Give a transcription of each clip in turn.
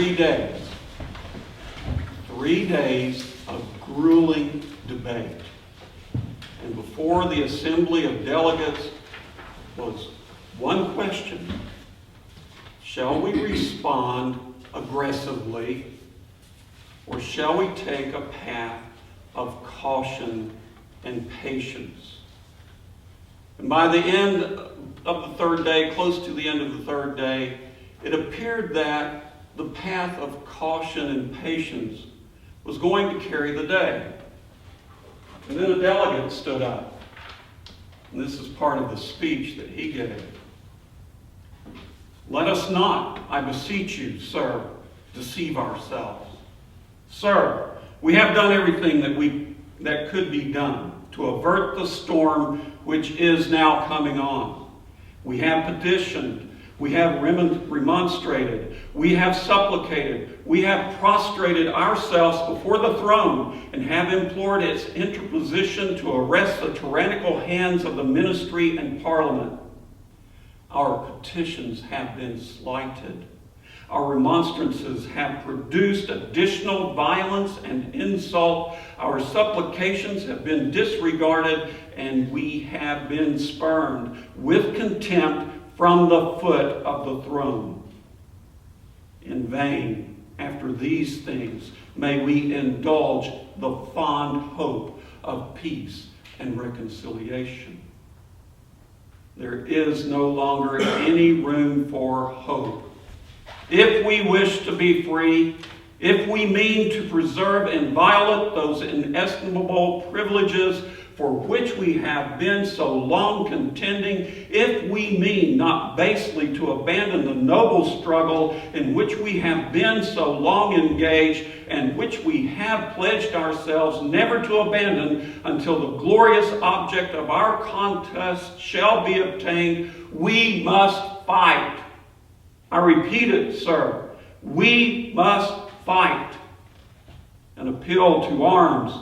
3 days. 3 days of grueling debate. And before the assembly of delegates was one question: shall we respond aggressively, or shall we take a path of caution and patience? And by the end of the third day, close to the end of the third day, it appeared that the path of caution and patience was going to carry the day. And then a delegate stood up. And this is part of the speech that he gave. Let us not, I beseech you, sir, deceive ourselves. Sir, we have done everything that could be done to avert the storm which is now coming on. We have petitioned. We have remonstrated. We have supplicated. We have prostrated ourselves before the throne and have implored its interposition to arrest the tyrannical hands of the ministry and parliament. Our petitions have been slighted. Our remonstrances have produced additional violence and insult. Our supplications have been disregarded, and we have been spurned with contempt from the foot of the throne. In vain, after these things, may we indulge the fond hope of peace and reconciliation. There is no longer any room for hope. If we wish to be free, if we mean to preserve inviolate those inestimable privileges for which we have been so long contending, if we mean not basely to abandon the noble struggle in which we have been so long engaged, and which we have pledged ourselves never to abandon until the glorious object of our contest shall be obtained, we must fight. I repeat it, sir. We must fight. An appeal to arms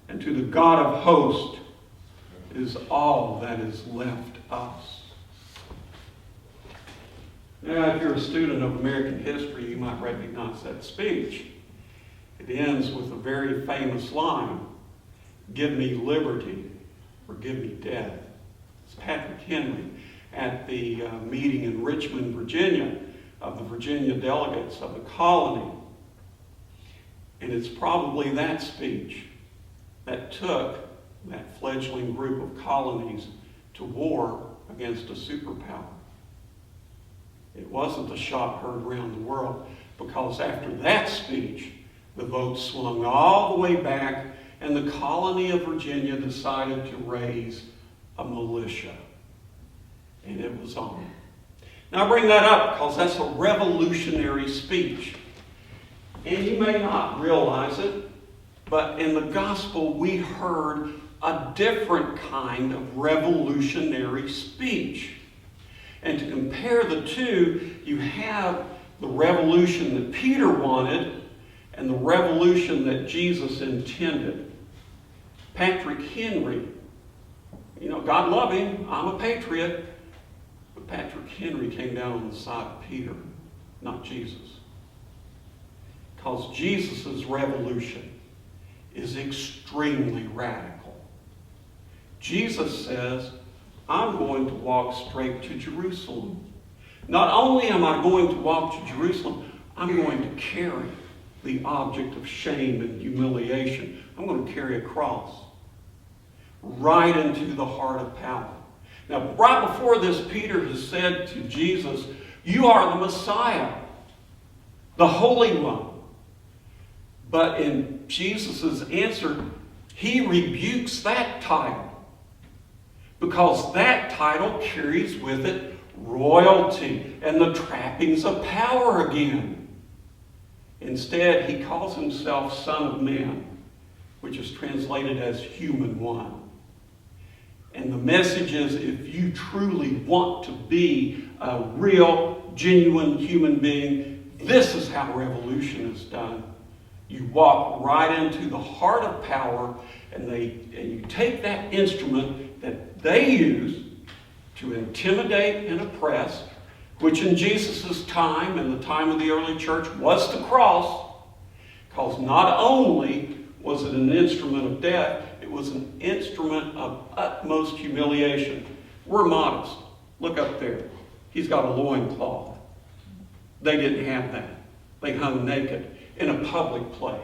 and to the God of hosts is all that is left us. Now, if you're a student of American history, you might recognize that speech. It ends with a very famous line: "Give me liberty, or give me death." It's Patrick Henry at the meeting in Richmond, Virginia, of the Virginia delegates of the colony. And it's probably that speech that took that fledgling group of colonies to war against a superpower. It wasn't a shot heard around the world, because after that speech, the vote swung all the way back, and the colony of Virginia decided to raise a militia. And it was on. Now I bring that up because that's a revolutionary speech. And you may not realize it, but in the gospel we heard a different kind of revolutionary speech. And to compare the two, you have the revolution that Peter wanted and the revolution that Jesus intended. Patrick Henry, God love him, I'm a patriot. But Patrick Henry came down on the side of Peter, not Jesus. Because Jesus' revolution is extremely radical. Jesus says, I'm going to walk straight to Jerusalem. Not only am I going to walk to Jerusalem, I'm going to carry the object of shame and humiliation. I'm going to carry a cross right into the heart of power. Now, right before this, Peter has said to Jesus, you are the Messiah, the Holy One. But in Jesus' answer, he rebukes that title, because that title carries with it royalty and the trappings of power again. Instead, he calls himself Son of Man, which is translated as Human One. And the message is, if you truly want to be a real, genuine human being, this is how revolution is done. You walk right into the heart of power, and you take that instrument that they use to intimidate and oppress, which in Jesus' time and the time of the early church was the cross, because not only was it an instrument of death, it was an instrument of utmost humiliation. We're modest. Look up there. He's got a loincloth. They didn't have that. They hung naked in a public place.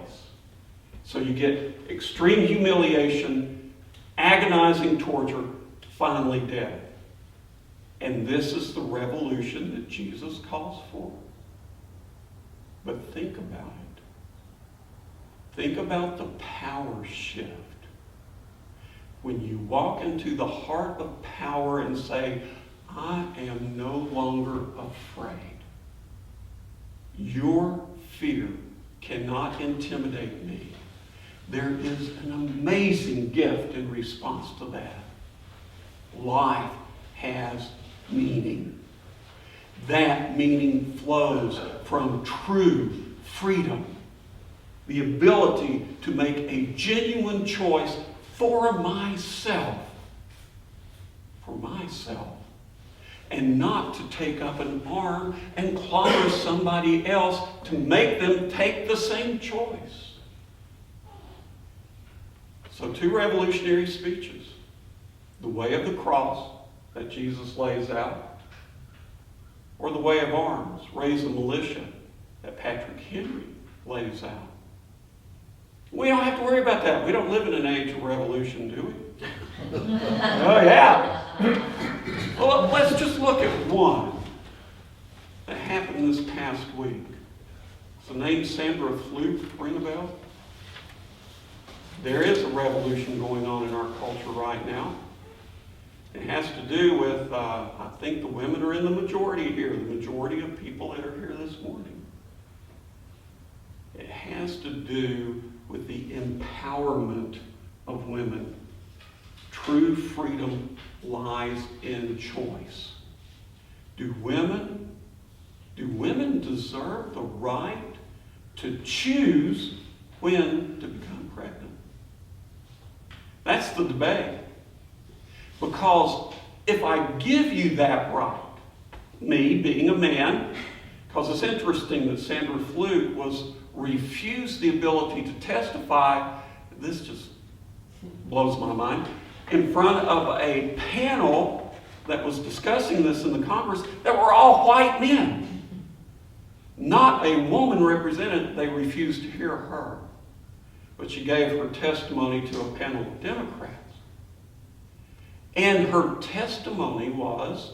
So you get extreme humiliation, agonizing torture, finally death. And this is the revolution that Jesus calls for. But think about it. Think about the power shift. When you walk into the heart of power and say, I am no longer afraid. Your fear cannot intimidate me. There is an amazing gift in response to that. Life has meaning. That meaning flows from true freedom. The ability to make a genuine choice for myself. For myself. And not to take up an arm and clobber somebody else to make them take the same choice. So 2 revolutionary speeches. The way of the cross that Jesus lays out, or the way of arms, raise a militia that Patrick Henry lays out. We don't have to worry about that. We don't live in an age of revolution, do we? Oh, yeah. Well, let's just look at one that happened this past week. Does the name Sandra Fluke ring a bell? There is a revolution going on in our culture right now. It has to do with, I think the women are in the majority here, the majority of people that are here this morning. It has to do with the empowerment of women. True freedom lies in choice. Do women deserve the right to choose when to become pregnant? That's the debate. Because if I give you that right, me being a man, because it's interesting that Sandra Fluke was refused the ability to testify, this just blows my mind, in front of a panel that was discussing this in the Congress that were all white men. Not a woman represented. They refused to hear her. But she gave her testimony to a panel of Democrats. And her testimony was,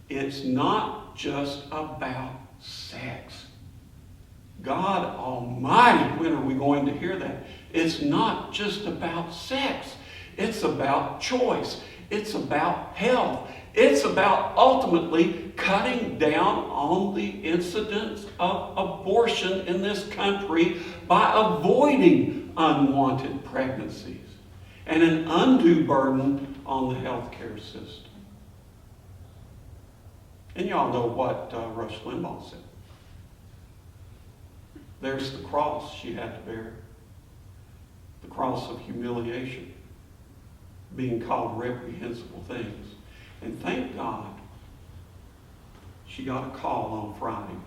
it's not just about sex. God Almighty, when are we going to hear that? It's not just about sex. It's about choice. It's about health. It's about ultimately cutting down on the incidence of abortion in this country by avoiding unwanted pregnancies and an undue burden on the healthcare system. And y'all know what Rush Limbaugh said. There's the cross she had to bear. The cross of humiliation. Being called reprehensible things. And thank God she got a call on Friday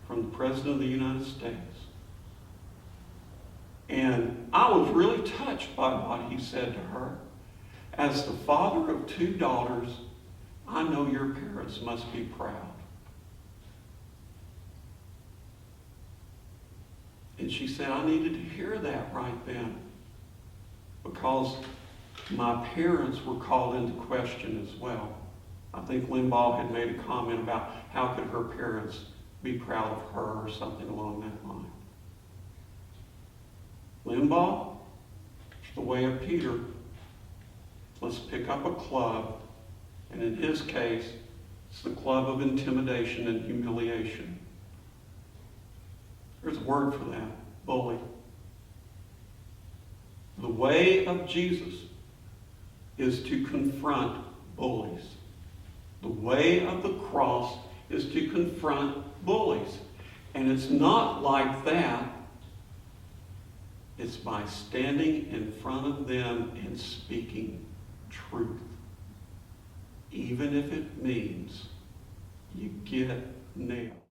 from the President of the United States. And I was really touched by what he said to her. As the father of 2 daughters, I know your parents must be proud. And she said, I needed to hear that right then. Because my parents were called into question as well. I think Limbaugh had made a comment about how could her parents be proud of her or something along that line. Limbaugh, the way of Peter, let's pick up a club, and in his case, it's the club of intimidation and humiliation. There's a word for that, bully. The way of Jesus is to confront bullies. The way of the cross is to confront bullies. And it's not like that. It's by standing in front of them and speaking truth. Even if it means you get nailed.